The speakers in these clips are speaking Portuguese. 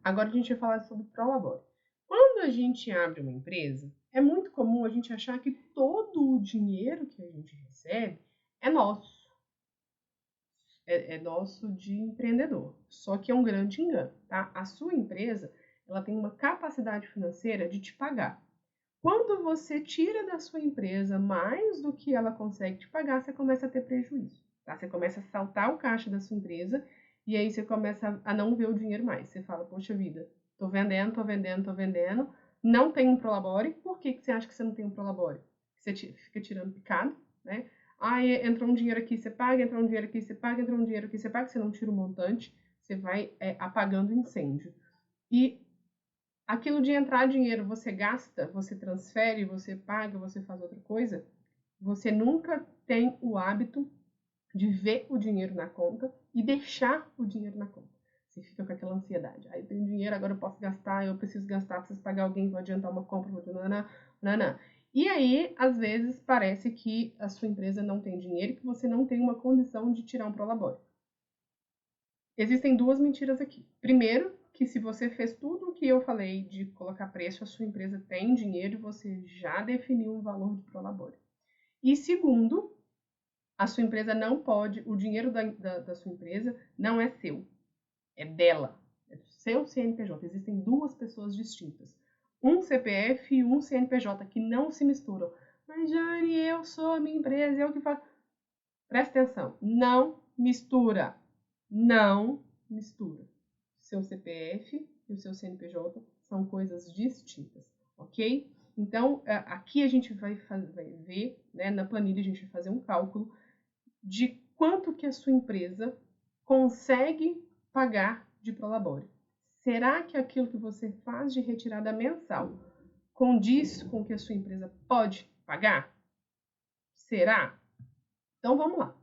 Agora a gente vai falar sobre Prolabore. Quando a gente abre uma empresa, é muito comum a gente achar que todo o dinheiro que a gente recebe é nosso. É nosso de empreendedor. Só que é um grande engano, tá? A sua empresa, ela tem uma capacidade financeira de te pagar. Quando você tira da sua empresa mais do que ela consegue te pagar, você começa a ter prejuízo, tá? Você começa a saltar o caixa da sua empresa e aí você começa a não ver o dinheiro mais. Você fala, poxa vida, tô vendendo, não tem um Prolabore. Por que você acha que você não tem um Prolabore? Você fica tirando picado, né? Ah, entrou um dinheiro aqui, você paga, entrou um dinheiro aqui, você paga, entrou um dinheiro aqui, você paga, você não tira o montante, você vai apagando incêndio. E aquilo de entrar dinheiro, você gasta, você transfere, você paga, você faz outra coisa, você nunca tem o hábito de ver o dinheiro na conta e deixar o dinheiro na conta. Você fica com aquela ansiedade. Aí eu tenho dinheiro, agora eu posso gastar, eu preciso gastar, preciso pagar alguém, vou adiantar uma compra, vou nanã. E aí, às vezes, parece que a sua empresa não tem dinheiro e que você não tem uma condição de tirar um Prolabore. Existem duas mentiras aqui. Primeiro, que se você fez tudo o que eu falei de colocar preço, a sua empresa tem dinheiro e você já definiu um valor de Prolabore. E segundo, a sua empresa não pode, o dinheiro da sua empresa não é seu, é dela, é do seu CNPJ. Existem duas pessoas distintas, um CPF e um CNPJ, que não se misturam. Mas, Jane, eu sou a minha empresa, eu que faço. Presta atenção, não mistura, não mistura. Seu CPF e o seu CNPJ são coisas distintas, ok? Então, aqui a gente vai ver, né, na planilha a gente vai fazer um cálculo de quanto que a sua empresa consegue pagar de Prolabore. Será que aquilo que você faz de retirada mensal condiz com o que a sua empresa pode pagar? Será? Então vamos lá.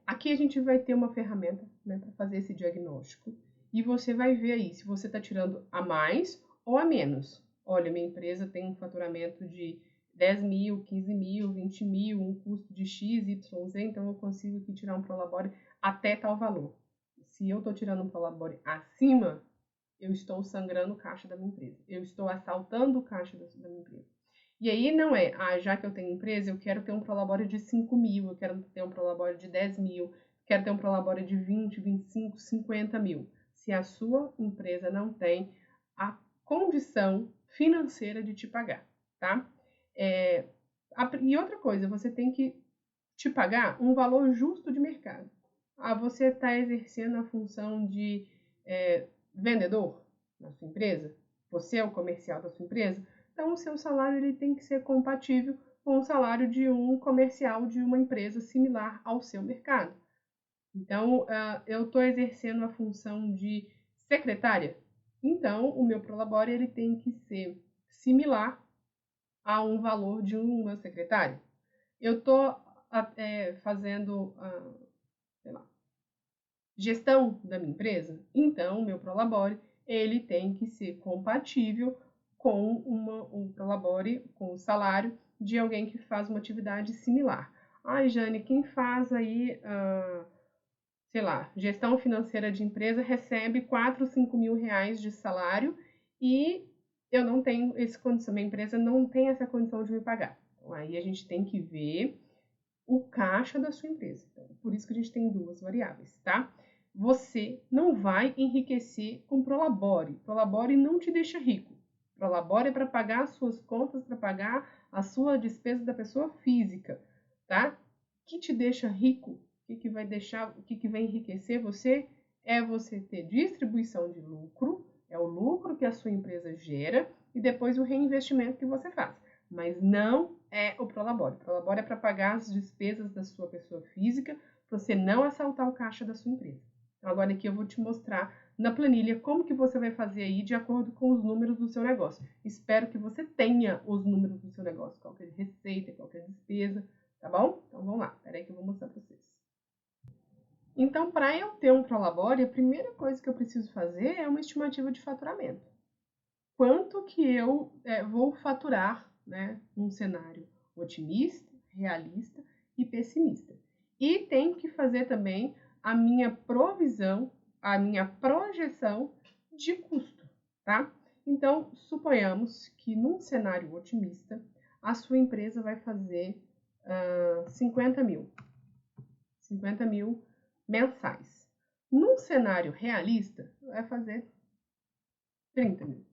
Aqui a gente vai ter uma ferramenta, né, para fazer esse diagnóstico e você vai ver aí se você está tirando a mais ou a menos. Olha, minha empresa tem um faturamento de 10 mil, 15 mil, 20 mil, um custo de X, Y, Z, então eu consigo aqui tirar um Prolabore até tal valor. Se eu estou tirando um Prolabore acima, eu estou sangrando o caixa da minha empresa. Eu estou assaltando o caixa da minha empresa. E aí não é, já que eu tenho empresa, eu quero ter um Prolabore de 5 mil, eu quero ter um Prolabore de 10 mil, quero ter um Prolabore de 20, 25, 50 mil. Se a sua empresa não tem a condição financeira de te pagar, tá? E outra coisa, você tem que te pagar um valor justo de mercado. Você está exercendo a função de vendedor na sua empresa? Você é o comercial da sua empresa? Então, o seu salário ele tem que ser compatível com o salário de um comercial de uma empresa similar ao seu mercado. Então, eu estou exercendo a função de secretária. Então, o meu Prolabore ele tem que ser similar a um valor de uma secretária. Eu estou fazendo, sei lá, gestão da minha empresa. Então, o meu Prolabore ele tem que ser compatível com um Prolabore, com o salário de alguém que faz uma atividade similar. Ai, Jane, quem faz aí, sei lá, gestão financeira de empresa recebe 4, 5 mil reais de salário e eu não tenho essa condição, minha empresa não tem essa condição de me pagar. Então, aí a gente tem que ver o caixa da sua empresa. Então, por isso que a gente tem duas variáveis, tá? Você não vai enriquecer com Prolabore. Prolabore não te deixa rico. Prolabore é para pagar as suas contas, para pagar a sua despesa da pessoa física, tá? O que te deixa rico? O que vai deixar, o que vai enriquecer você é você ter distribuição de lucro, é o lucro que a sua empresa gera e depois o reinvestimento que você faz. Mas não é o Prolabore. O Prolabore é para pagar as despesas da sua pessoa física, para você não assaltar o caixa da sua empresa. Então, agora aqui eu vou te mostrar na planilha como que você vai fazer aí de acordo com os números do seu negócio. Espero que você tenha os números do seu negócio, qualquer receita, qualquer despesa, tá bom? Então, vamos lá. Espera aí que eu vou mostrar para vocês. Então, para eu ter um Prolabore, a primeira coisa que eu preciso fazer é uma estimativa de faturamento. Quanto que eu vou faturar, né, num cenário otimista, realista e pessimista. E tenho que fazer também a minha provisão, a minha projeção de custo, tá? Então, suponhamos que num cenário otimista, a sua empresa vai fazer 50 mil mensais. Num cenário realista, vai fazer 30 mil.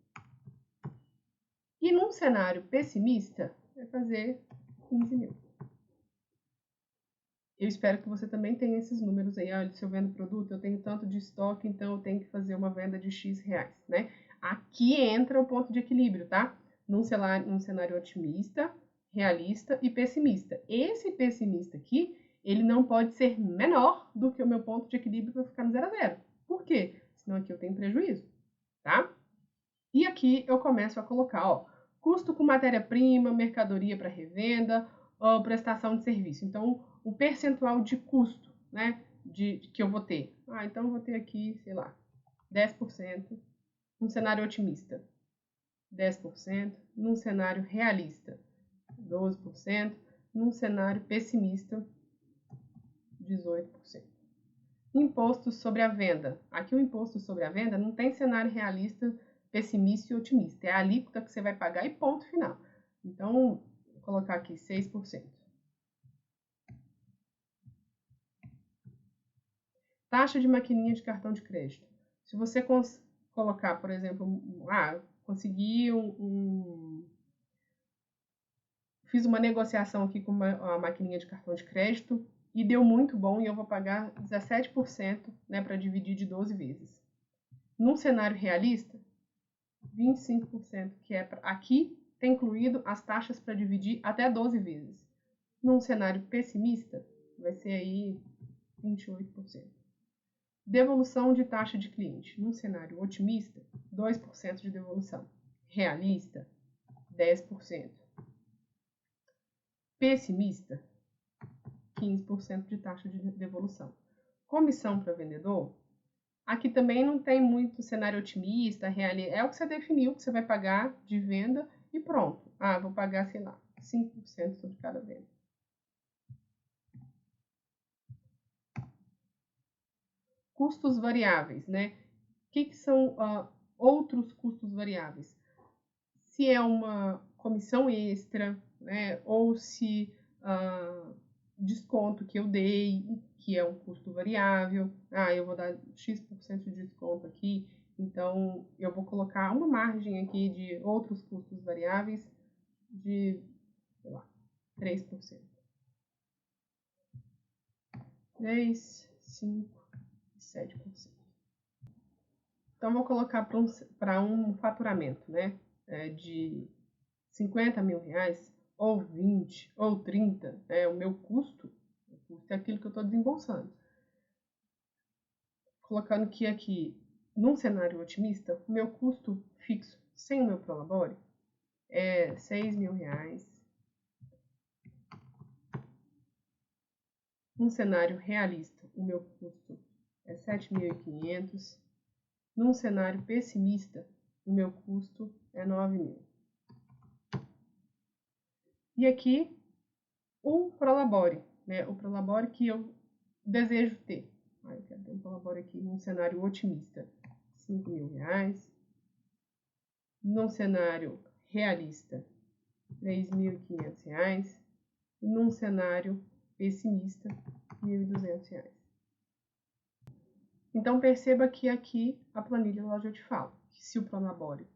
E num cenário pessimista, vai fazer 15 mil. Eu espero que você também tenha esses números aí. Olha, se eu vendo produto, eu tenho tanto de estoque, então eu tenho que fazer uma venda de X reais, né? Aqui entra o ponto de equilíbrio, tá? Num cenário otimista, realista e pessimista. Esse pessimista aqui, ele não pode ser menor do que o meu ponto de equilíbrio para ficar no 0 a 0. Por quê? Senão aqui eu tenho prejuízo, tá? E aqui eu começo a colocar, ó, custo com matéria-prima, mercadoria para revenda, ou prestação de serviço. Então, o percentual de custo, né, que eu vou ter. Então eu vou ter aqui, sei lá, 10%, num cenário otimista, 10%, num cenário realista, 12%, num cenário pessimista, 18%. Imposto sobre a venda. Aqui o imposto sobre a venda não tem cenário realista, pessimista e otimista. É a alíquota que você vai pagar e ponto final. Então, vou colocar aqui 6%. Taxa de maquininha de cartão de crédito. Se você colocar, por exemplo, consegui fiz uma negociação aqui com uma maquininha de cartão de crédito e deu muito bom e eu vou pagar 17%, né, para dividir de 12 vezes. Num cenário realista, 25%, que é aqui tem incluído as taxas para dividir até 12 vezes. Num cenário pessimista, vai ser aí 28%. Devolução de taxa de cliente. Num cenário otimista, 2% de devolução. Realista, 10%. Pessimista, 15% de taxa de devolução. Comissão para vendedor, aqui também não tem muito cenário otimista, realista. É o que você definiu que você vai pagar de venda e pronto. Vou pagar, sei lá, 5% sobre cada venda. Custos variáveis, né? O que são outros custos variáveis? Se é uma comissão extra, né? Ou se desconto que eu dei, que é um custo variável. Eu vou dar X% de desconto aqui, então eu vou colocar uma margem aqui de outros custos variáveis de, sei lá, 3%. 3, 5 e 7%. Então, vou colocar para um faturamento, né, de 50 mil reais, ou 20, ou 30, né, o meu custo é aquilo que eu estou desembolsando. Colocando que aqui, num cenário otimista, o meu custo fixo, sem o meu prolabore, é 6 mil reais. Num cenário realista, o meu custo é 7.500. Num cenário pessimista, o meu custo é 9 mil. E aqui, o prolabore, né? O prolabore que eu desejo ter. Eu quero ter um prolabore aqui num cenário otimista, 5 mil reais. Num cenário realista, 3.500 reais. Num cenário pessimista, 1.200 reais. Então, perceba que aqui a planilha ela já te fala que se o prolabore,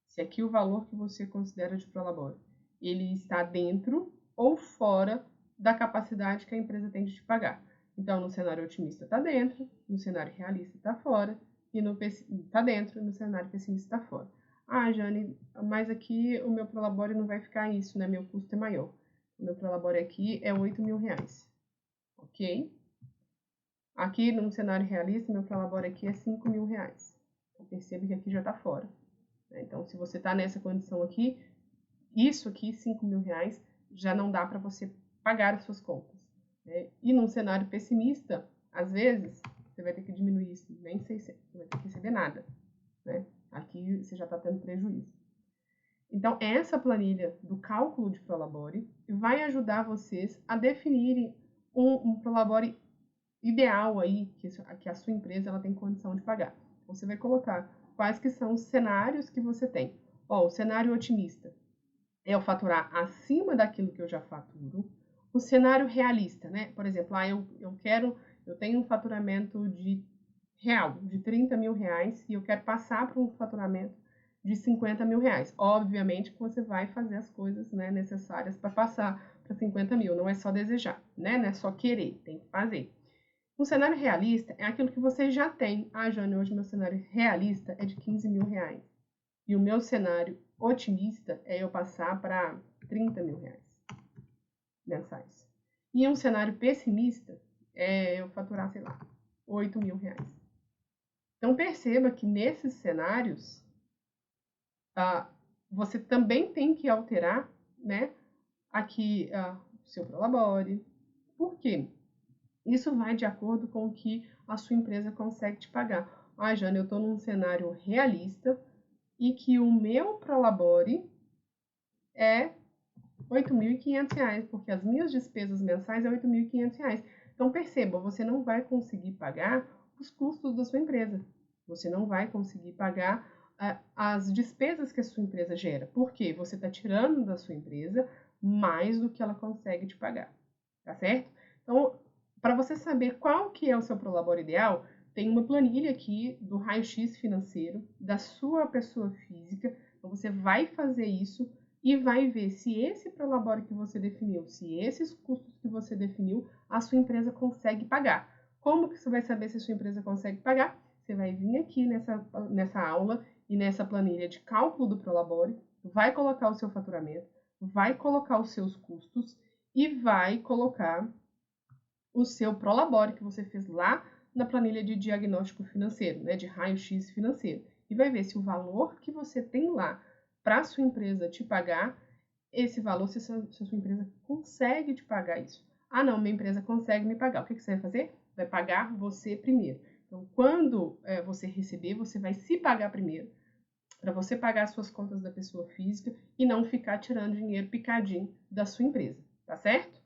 se aqui o valor que você considera de prolabore, ele está dentro ou fora da capacidade que a empresa tem de te pagar. Então, no cenário otimista está dentro, no cenário realista está fora, e no está dentro, no cenário pessimista está fora. Jane, mas aqui o meu prolabore não vai ficar isso, né? Meu custo é maior. O meu prolabore aqui é 8 mil reais. Ok? Aqui, no cenário realista, meu prolabore aqui é 5 mil reais. Então, perceba que aqui já está fora. Então, se você está nessa condição aqui, isso aqui, 5 mil reais, já não dá para você pagar as suas contas. E num cenário pessimista, às vezes, você vai ter que diminuir isso, nem 600, você vai ter que receber nada. Né? Aqui você já está tendo prejuízo. Então, essa planilha do cálculo de prolabore vai ajudar vocês a definirem um prolabore ideal aí, que a sua empresa ela tem condição de pagar. Você vai colocar quais que são os cenários que você tem. Ó, o cenário otimista é eu faturar acima daquilo que eu já faturo. O cenário realista, né? Por exemplo, eu tenho um faturamento de 30 mil reais, e eu quero passar para um faturamento de 50 mil reais. Obviamente que você vai fazer as coisas, né, necessárias para passar para 50 mil. Não é só desejar, né? Não é só querer, tem que fazer. O cenário realista é aquilo que você já tem. Ah, Jane, hoje meu cenário realista é de 15 mil reais. E o meu cenário otimista é eu passar para 30 mil reais mensais. E um cenário pessimista é eu faturar, sei lá, 8 mil reais. Então perceba que nesses cenários você também tem que alterar, né, aqui o seu Prolabore. Por quê? Isso vai de acordo com o que a sua empresa consegue te pagar. Ah, Jane, eu estou num cenário realista e que o meu Prolabore é R$ 8.500, porque as minhas despesas mensais é R$ 8.500. Então perceba, você não vai conseguir pagar os custos da sua empresa. Você não vai conseguir pagar as despesas que a sua empresa gera. Por quê? Você está tirando da sua empresa mais do que ela consegue te pagar. Tá certo? Então, para você saber qual que é o seu Prolabore ideal, tem uma planilha aqui do raio-x financeiro da sua pessoa física. Então, você vai fazer isso e vai ver se esse Prolabore que você definiu, se esses custos que você definiu, a sua empresa consegue pagar. Como que você vai saber se a sua empresa consegue pagar? Você vai vir aqui nessa aula e nessa planilha de cálculo do Prolabore, vai colocar o seu faturamento, vai colocar os seus custos e vai colocar o seu Prolabore que você fez lá na planilha de diagnóstico financeiro, né, de raio-x financeiro. E vai ver se o valor que você tem lá para a sua empresa te pagar, esse valor, se a sua empresa consegue te pagar isso. Ah, não, minha empresa consegue me pagar. O que você vai fazer? Vai pagar você primeiro. Então, quando você receber, você vai se pagar primeiro, para você pagar as suas contas da pessoa física e não ficar tirando dinheiro picadinho da sua empresa, tá certo?